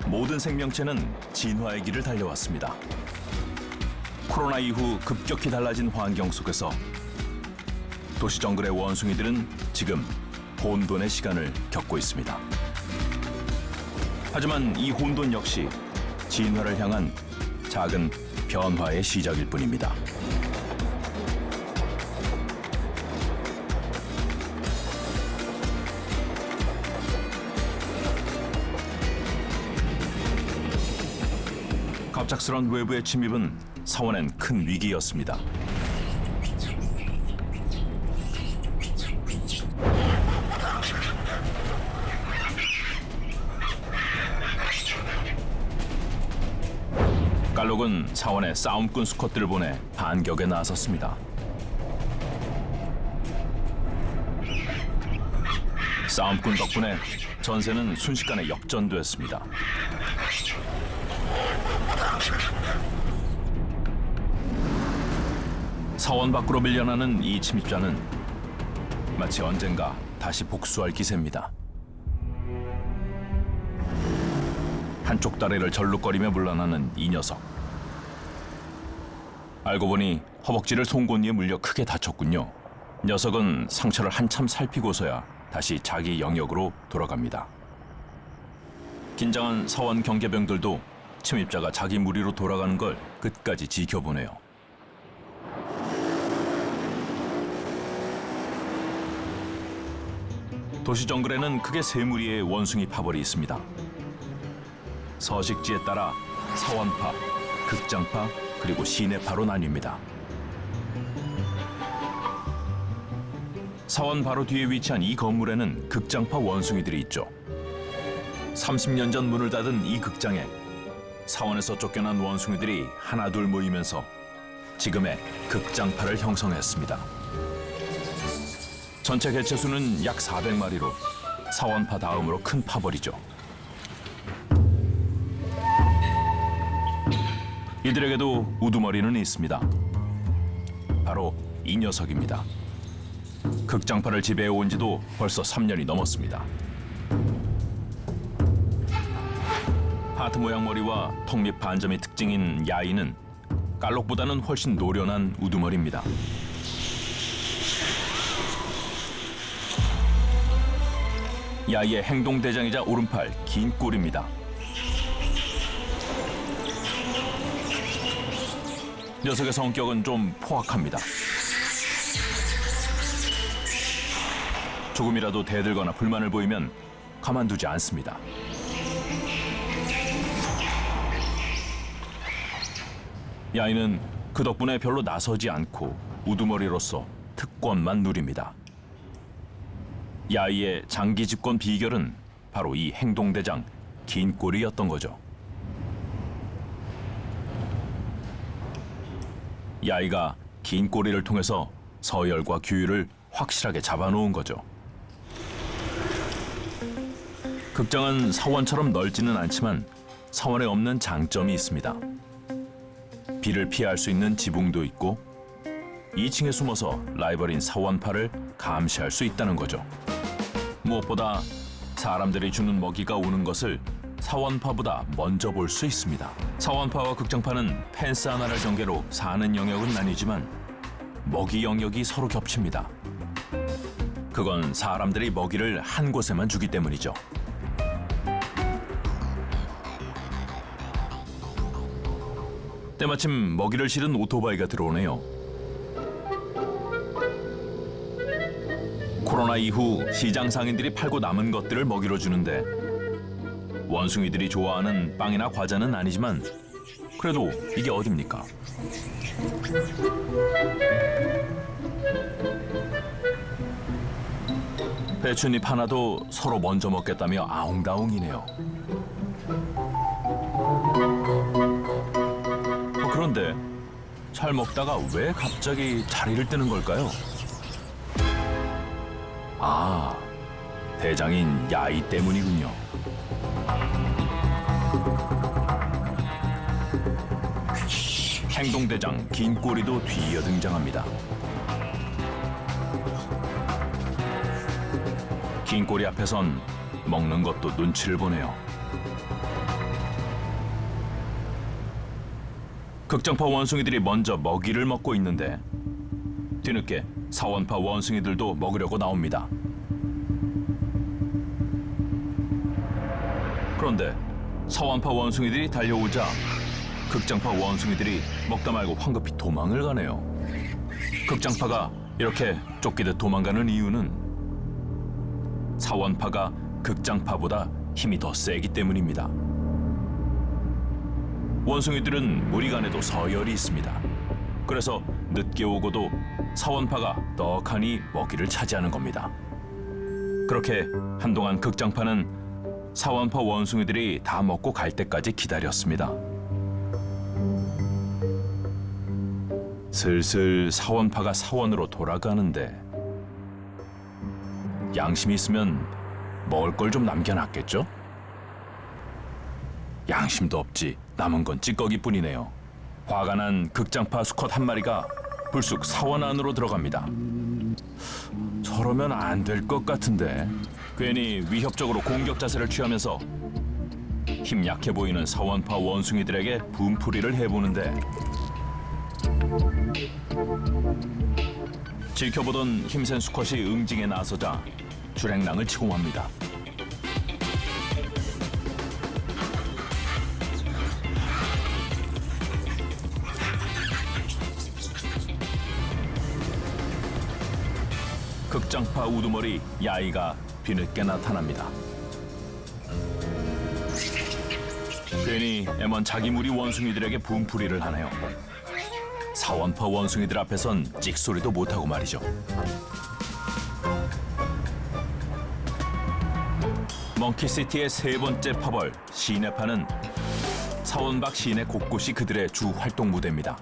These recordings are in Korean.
모든 생명체는 진화의 길을 달려왔습니다. 코로나 이후 급격히 달라진 환경 속에서 도시 정글의 원숭이들은 지금 혼돈의 시간을 겪고 있습니다. 하지만 이 혼돈 역시 진화를 향한 작은 변화의 시작일 뿐입니다. 갑작스런 외부의 침입은 사원엔 큰 위기였습니다. 깔록은 사원에 싸움꾼 수컷들을 보내 반격에 나섰습니다. 싸움꾼 덕분에 전세는 순식간에 역전됐습니다. 사원 밖으로 밀려나는 이 침입자는 마치 언젠가 다시 복수할 기세입니다. 한쪽 다리를 절룩거리며 물러나는 이 녀석. 알고 보니 허벅지를 송곳니에 물려 크게 다쳤군요. 녀석은 상처를 한참 살피고서야 다시 자기 영역으로 돌아갑니다. 긴장한 사원 경계병들도 침입자가 자기 무리로 돌아가는 걸 끝까지 지켜보네요. 도시 정글에는 크게 세 무리의 원숭이 파벌이 있습니다. 서식지에 따라 사원파, 극장파, 그리고 시내파로 나뉩니다. 사원 바로 뒤에 위치한 이 건물에는 극장파 원숭이들이 있죠. 30년 전 문을 닫은 이 극장에 사원에서 쫓겨난 원숭이들이 하나둘 모이면서 지금의 극장파를 형성했습니다. 전체 개체수는 약 400마리로 사원파 다음으로 큰 파벌이죠. 이들에게도 우두머리는 있습니다. 바로 이 녀석입니다. 극장파를 지배해온 지도 벌써 3년이 넘었습니다. 하트 모양 머리와 턱 밑 반점이 특징인 야이는 깔록보다는 훨씬 노련한 우두머리입니다. 야이의 행동대장이자 오른팔 긴 꼬리입니다. 녀석의 성격은 좀 포악합니다. 조금이라도 대들거나 불만을 보이면 가만두지 않습니다. 야이는 그 덕분에 별로 나서지 않고 우두머리로서 특권만 누립니다. 야이의 장기 집권 비결은 바로 이 행동대장 긴 꼬리였던 거죠. 야이가 긴 꼬리를 통해서 서열과 규율을 확실하게 잡아놓은 거죠. 극장은 사원처럼 넓지는 않지만 사원에 없는 장점이 있습니다. 비를 피할 수 있는 지붕도 있고 2층에 숨어서 라이벌인 사원파를 감시할 수 있다는 거죠. 무엇보다 사람들이 주는 먹이가 오는 것을 사원파보다 먼저 볼 수 있습니다. 사원파와 극장파는 펜스 하나를 경계로 사는 영역은 나뉘지만 먹이 영역이 서로 겹칩니다. 그건 사람들이 먹이를 한 곳에만 주기 때문이죠. 때마침 먹이를 실은 오토바이가 들어오네요. 코로나 이후 시장 상인들이 팔고 남은 것들을 먹이로 주는데 원숭이들이 좋아하는 빵이나 과자는 아니지만 그래도 이게 어딥니까? 배춧잎 하나도 서로 먼저 먹겠다며 아웅다웅이네요. 그런데 잘 먹다가 왜 갑자기 자리를 뜨는 걸까요? 아, 대장인 야이 때문이군요. 행동대장 긴 꼬리도 뒤이어 등장합니다. 긴 꼬리 앞에선 먹는 것도 눈치를 보네요. 극장파 원숭이들이 먼저 먹이를 먹고 있는데 뒤늦게 사원파 원숭이들도 먹으려고 나옵니다. 그런데 사원파 원숭이들이 달려오자 극장파 원숭이들이 먹다 말고 황급히 도망을 가네요. 극장파가 이렇게 쫓기듯 도망가는 이유는 사원파가 극장파보다 힘이 더 세기 때문입니다. 원숭이들은 무리간에도 서열이 있습니다. 그래서 늦게 오고도 사원파가 떡하니 먹이를 차지하는 겁니다. 그렇게 한동안 극장파는 사원파 원숭이들이 다 먹고 갈 때까지 기다렸습니다. 슬슬 사원파가 사원으로 돌아가는데 양심이 있으면 먹을 걸 좀 남겨놨겠죠? 양심도 없지 남은 건 찌꺼기뿐이네요. 화가 난 극장파 수컷 한 마리가 불쑥 사원 안으로 들어갑니다. 저러면 안 될 것 같은데 괜히 위협적으로 공격 자세를 취하면서 힘 약해 보이는 사원파 원숭이들에게 분풀이를 해보는데 지켜보던 힘센 수컷이 응징에 나서자 주랭랑을 치고 맙니다. 극장파 우두머리 야이가 뒤늦게 나타납니다. 괜히 애먼 자기 무리 원숭이들에게 분풀이를 하네요. 사원파 원숭이들 앞에선 찍소리도 못하고 말이죠. 멍키시티의 세 번째 파벌 시내파는 사원 밖 시내 곳곳이 그들의 주 활동 무대입니다.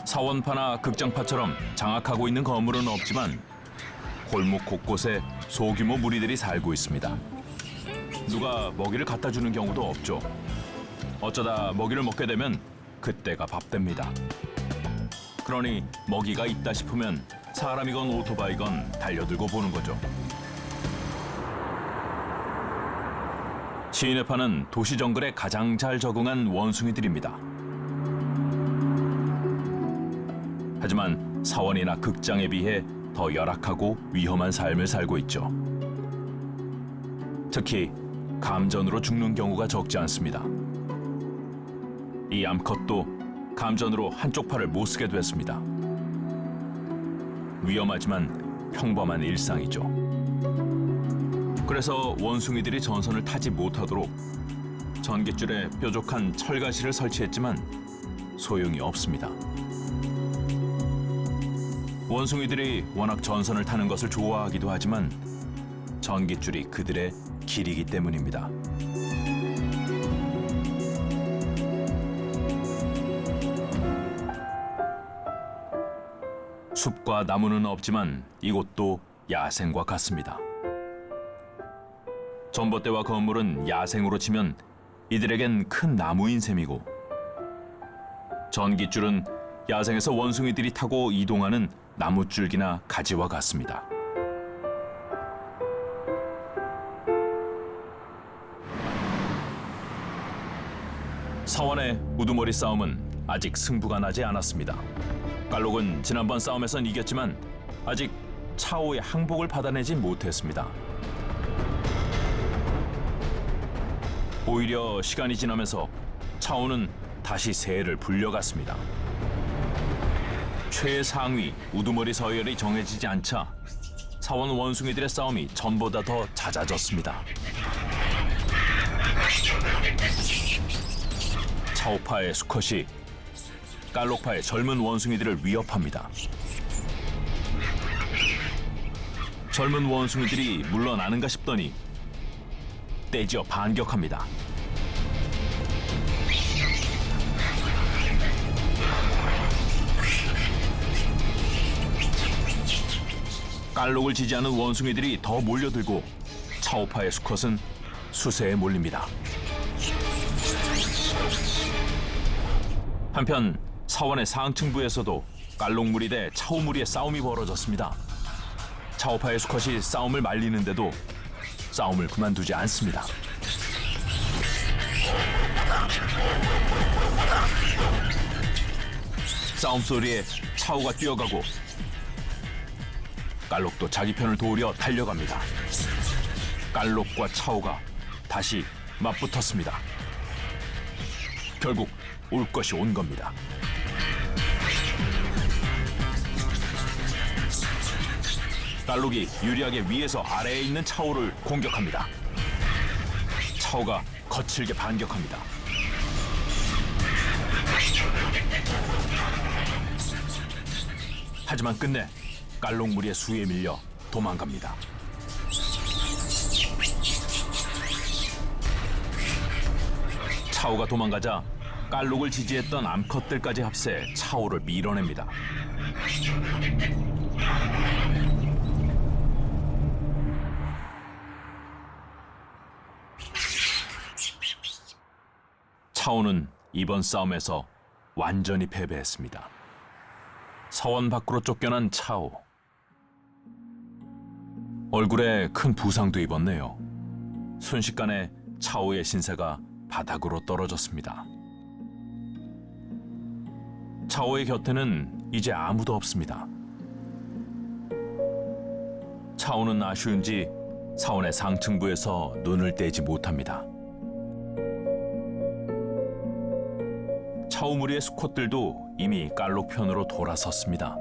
사원파나 극장파처럼 장악하고 있는 건물은 없지만 골목 곳곳에 소규모 무리들이 살고 있습니다. 누가 먹이를 갖다 주는 경우도 없죠. 어쩌다 먹이를 먹게 되면 그때가 밥됩니다. 그러니 먹이가 있다 싶으면 사람이건 오토바이건 달려들고 보는 거죠. 시내파는 도시 정글에 가장 잘 적응한 원숭이들입니다. 하지만 사원이나 극장에 비해 더 열악하고 위험한 삶을 살고 있죠. 특히 감전으로 죽는 경우가 적지 않습니다. 이 암컷도 감전으로 한쪽 팔을 못 쓰게 됐습니다. 위험하지만 평범한 일상이죠. 그래서 원숭이들이 전선을 타지 못하도록 전깃줄에 뾰족한 철가시를 설치했지만 소용이 없습니다. 원숭이들이 워낙 전선을 타는 것을 좋아하기도 하지만 전깃줄이 그들의 길이기 때문입니다. 숲과 나무는 없지만 이곳도 야생과 같습니다. 전봇대와 건물은 야생으로 치면 이들에겐 큰 나무인 셈이고 전깃줄은 야생에서 원숭이들이 타고 이동하는 나무줄기나 가지와 같습니다. 사원의 우두머리 싸움은 아직 승부가 나지 않았습니다. 깔록은 지난번 싸움에선 이겼지만 아직 차오의 항복을 받아내지 못했습니다. 오히려 시간이 지나면서 차오는 다시 세를 불려갔습니다. 최상위 우두머리 서열이 정해지지 않자 사원 원숭이들의 싸움이 전보다 더 잦아졌습니다. 차오파의 수컷이 깔록파의 젊은 원숭이들을 위협합니다. 젊은 원숭이들이 물러나는가 싶더니 떼지어 반격합니다. 깔록을 지지하는 원숭이들이 더 몰려들고 차오파의 수컷은 수세에 몰립니다. 한편 사원의 상층부에서도 깔록무리 대 차오무리의 싸움이 벌어졌습니다. 차오파의 수컷이 싸움을 말리는데도 싸움을 그만두지 않습니다. 싸움 소리에 차오가 뛰어가고 깔록도 자기 편을 도우려 달려갑니다. 깔록과 차오가 다시 맞붙었습니다. 결국 올 것이 온 겁니다. 깔록이 유리하게 위에서 아래에 있는 차오를 공격합니다. 차오가 거칠게 반격합니다. 하지만 끝내 깔록 무리의 수에 밀려 도망갑니다. 차오가 도망가자 깔록을 지지했던 암컷들까지 합세 차오를 밀어냅니다. 차오는 이번 싸움에서 완전히 패배했습니다. 사원 밖으로 쫓겨난 차오. 얼굴에 큰 부상도 입었네요. 순식간에 차오의 신세가 바닥으로 떨어졌습니다. 차오의 곁에는 이제 아무도 없습니다. 차오는 아쉬운지 사원의 상층부에서 눈을 떼지 못합니다. 차오 무리의 수컷들도 이미 깔록 편으로 돌아섰습니다.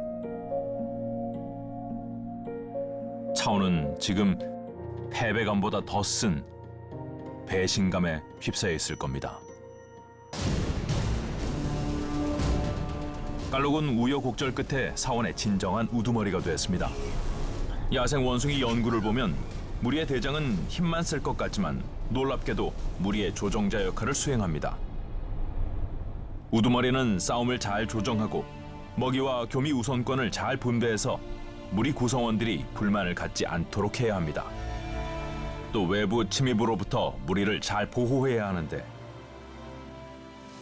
차오는 지금 패배감보다 더 쓴 배신감에 휩싸여 있을 겁니다. 깔록은 우여곡절 끝에 사원의 진정한 우두머리가 됐습니다. 야생 원숭이 연구를 보면 무리의 대장은 힘만 쓸 것 같지만 놀랍게도 무리의 조종자 역할을 수행합니다. 우두머리는 싸움을 잘 조정하고 먹이와 교미 우선권을 잘 분배해서 무리 구성원들이 불만을 갖지 않도록 해야 합니다. 또 외부 침입으로부터 무리를 잘 보호해야 하는데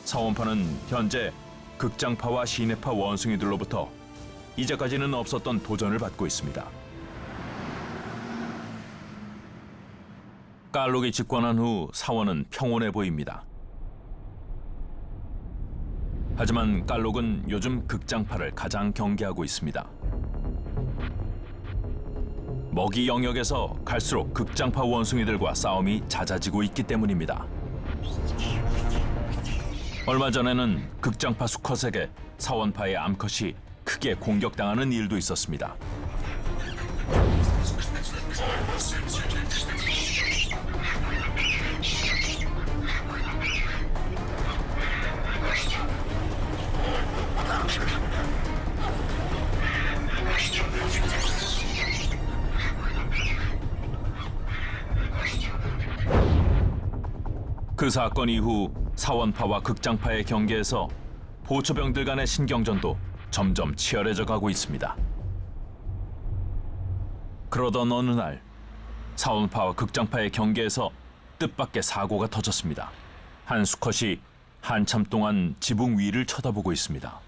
사원파는 현재 극장파와 시내파 원숭이들로부터 이제까지는 없었던 도전을 받고 있습니다. 깔록이 집권한 후 사원은 평온해 보입니다. 하지만 깔록은 요즘 극장파를 가장 경계하고 있습니다. 먹이 영역에서 갈수록 극장파 원숭이들과 싸움이 잦아지고 있기 때문입니다. 얼마 전에는 극장파 수컷에게 사원파의 암컷이 크게 공격당하는 일도 있었습니다. 그 사건 이후 사원파와 극장파의 경계에서 보초병들 간의 신경전도 점점 치열해져 가고 있습니다. 그러던 어느 날 사원파와 극장파의 경계에서 뜻밖의 사고가 터졌습니다. 한 수컷이 한참 동안 지붕 위를 쳐다보고 있습니다.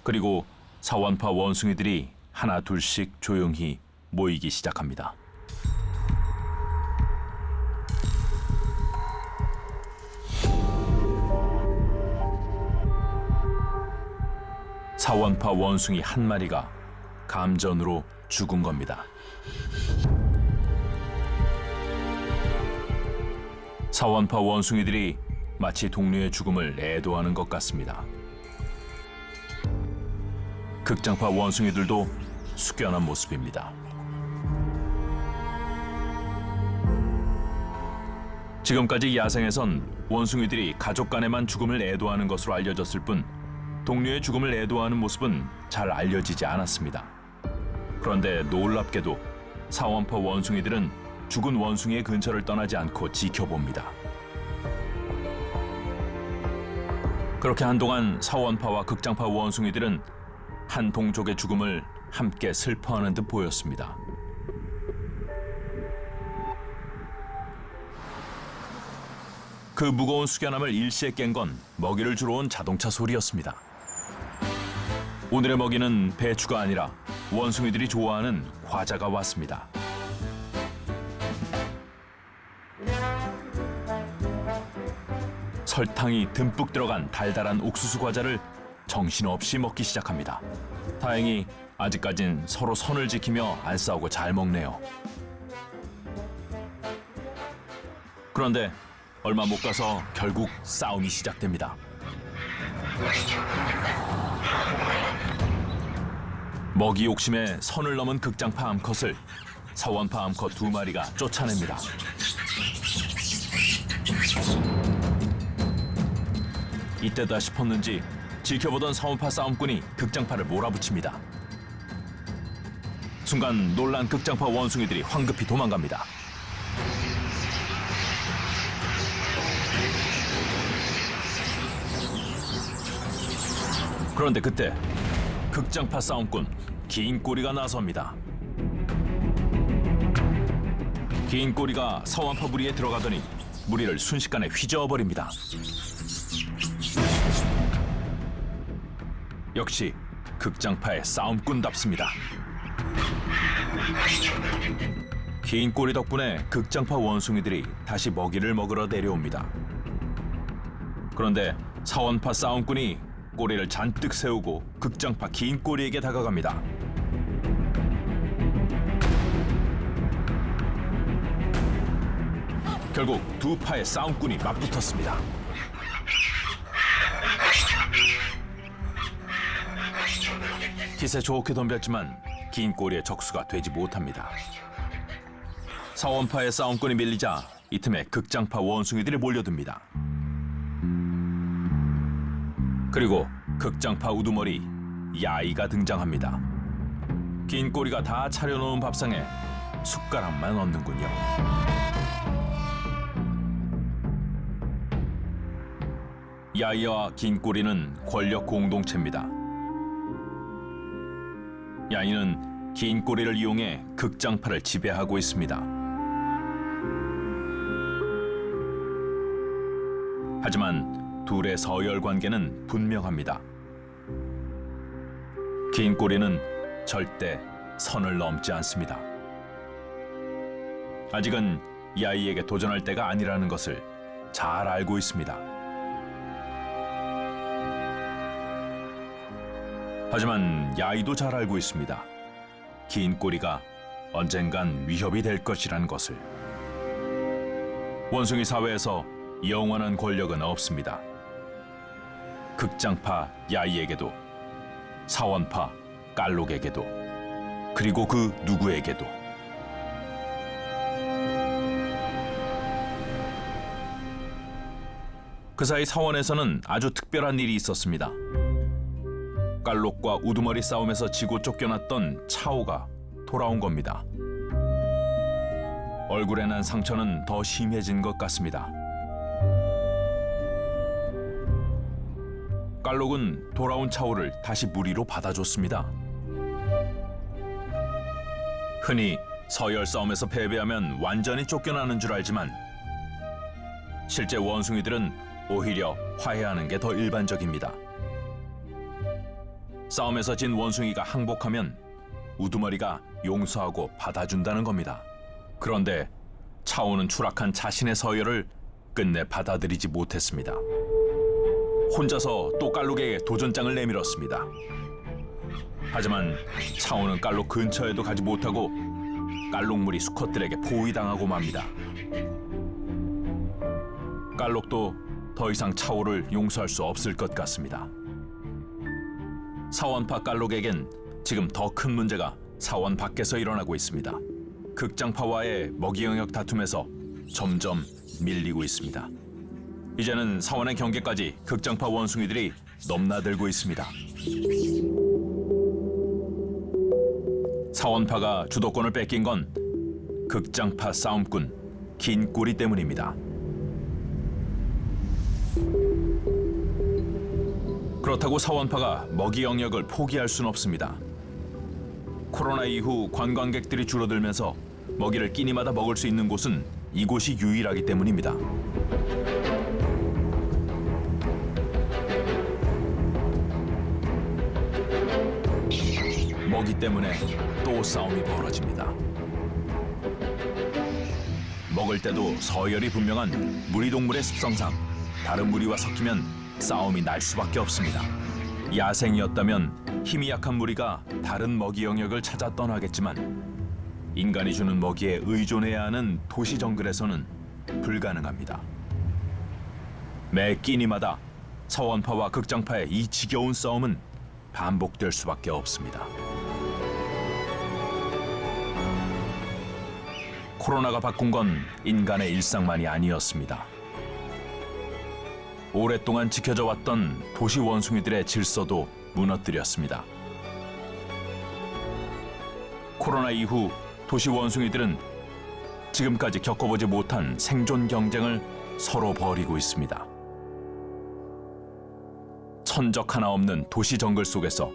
그리고 사원파 원숭이들이 하나 둘씩 조용히 모이기 시작합니다. 사원파 원숭이 한 마리가 감전으로 죽은 겁니다. 사원파 원숭이들이 마치 동료의 죽음을 애도하는 것 같습니다. 극장파 원숭이들도 숙연한 모습입니다. 지금까지 야생에선 원숭이들이 가족 간에만 죽음을 애도하는 것으로 알려졌을 뿐 동료의 죽음을 애도하는 모습은 잘 알려지지 않았습니다. 그런데 놀랍게도 사원파 원숭이들은 죽은 원숭이의 근처를 떠나지 않고 지켜봅니다. 그렇게 한동안 사원파와 극장파 원숭이들은 한 동족의 죽음을 함께 슬퍼하는 듯 보였습니다. 그 무거운 숙연함을 일시에 깬 건 먹이를 주러 온 자동차 소리였습니다. 오늘의 먹이는 배추가 아니라 원숭이들이 좋아하는 과자가 왔습니다. 설탕이 듬뿍 들어간 달달한 옥수수 과자를 정신없이 먹기 시작합니다. 다행히 아직까진 서로 선을 지키며 안 싸우고 잘 먹네요. 그런데 얼마 못 가서 결국 싸움이 시작됩니다. 먹이 욕심에 선을 넘은 극장파 암컷을 사원파 암컷 2마리가 쫓아냅니다. 이때다 싶었는지 지켜보던 사원파 싸움꾼이 극장파를 몰아붙입니다. 순간 놀란 극장파 원숭이들이 황급히 도망갑니다. 그런데 그때 극장파 싸움꾼 긴 꼬리가 나섭니다. 긴 꼬리가 사원파 무리에 들어가더니 무리를 순식간에 휘저어버립니다. 역시 극장파의 싸움꾼답습니다. 긴 꼬리 덕분에 극장파 원숭이들이 다시 먹이를 먹으러 내려옵니다. 그런데 사원파 싸움꾼이 꼬리를 잔뜩 세우고 극장파 긴 꼬리에게 다가갑니다. 결국 두 파의 싸움꾼이 맞붙었습니다. 기세 좋게 덤볐지만 긴 꼬리의 적수가 되지 못합니다. 사원파의 싸움꾼이 밀리자 이 틈에 극장파 원숭이들이 몰려듭니다. 그리고 극장파 우두머리 야이가 등장합니다. 긴 꼬리가 다 차려놓은 밥상에 숟가락만 얹는군요. 야이와 긴 꼬리는 권력 공동체입니다. 야이는 긴 꼬리를 이용해 극장파를 지배하고 있습니다. 하지만 둘의 서열 관계는 분명합니다. 긴 꼬리는 절대 선을 넘지 않습니다. 아직은 야이에게 도전할 때가 아니라는 것을 잘 알고 있습니다. 하지만 야이도 잘 알고 있습니다. 긴 꼬리가 언젠간 위협이 될 것이라는 것을. 원숭이 사회에서 영원한 권력은 없습니다. 극장파 야이에게도, 사원파 깔록에게도, 그리고 그 누구에게도. 그 사이 사원에서는 아주 특별한 일이 있었습니다. 깔록과 우두머리 싸움에서 지고 쫓겨났던 차오가 돌아온 겁니다. 얼굴에 난 상처는 더 심해진 것 같습니다. 깔록은 돌아온 차오를 다시 무리로 받아줬습니다. 흔히 서열 싸움에서 패배하면 완전히 쫓겨나는 줄 알지만 실제 원숭이들은 오히려 화해하는 게 더 일반적입니다. 싸움에서 진 원숭이가 항복하면 우두머리가 용서하고 받아준다는 겁니다. 그런데 차오는 추락한 자신의 서열을 끝내 받아들이지 못했습니다. 혼자서 또 깔록에게 도전장을 내밀었습니다. 하지만 차오는 깔록 근처에도 가지 못하고 깔록무리 수컷들에게 포위당하고 맙니다. 깔록도 더 이상 차오를 용서할 수 없을 것 같습니다. 사원파 깔록에겐 지금 더 큰 문제가 사원 밖에서 일어나고 있습니다. 극장파와의 먹이 영역 다툼에서 점점 밀리고 있습니다. 이제는 사원의 경계까지 극장파 원숭이들이 넘나들고 있습니다. 사원파가 주도권을 뺏긴 건 극장파 싸움꾼 긴 꼬리 때문입니다. 그렇다고 사원파가 먹이 영역을 포기할 수는 없습니다. 코로나 이후 관광객들이 줄어들면서 먹이를 끼니마다 먹을 수 있는 곳은 이곳이 유일하기 때문입니다. 먹이 때문에 또 싸움이 벌어집니다. 먹을 때도 서열이 분명한 무리동물의 습성상 다른 무리와 섞이면 싸움이 날 수밖에 없습니다. 야생이었다면 힘이 약한 무리가 다른 먹이 영역을 찾아 떠나겠지만 인간이 주는 먹이에 의존해야 하는 도시 정글에서는 불가능합니다. 매 끼니마다 사원파와 극장파의 이 지겨운 싸움은 반복될 수밖에 없습니다. 코로나가 바꾼 건 인간의 일상만이 아니었습니다. 오랫동안 지켜져 왔던 도시 원숭이들의 질서도 무너뜨렸습니다. 코로나 이후 도시 원숭이들은 지금까지 겪어보지 못한 생존 경쟁을 서로 벌이고 있습니다. 천적 하나 없는 도시 정글 속에서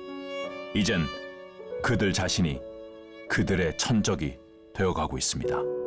이젠 그들 자신이 그들의 천적이 되어가고 있습니다.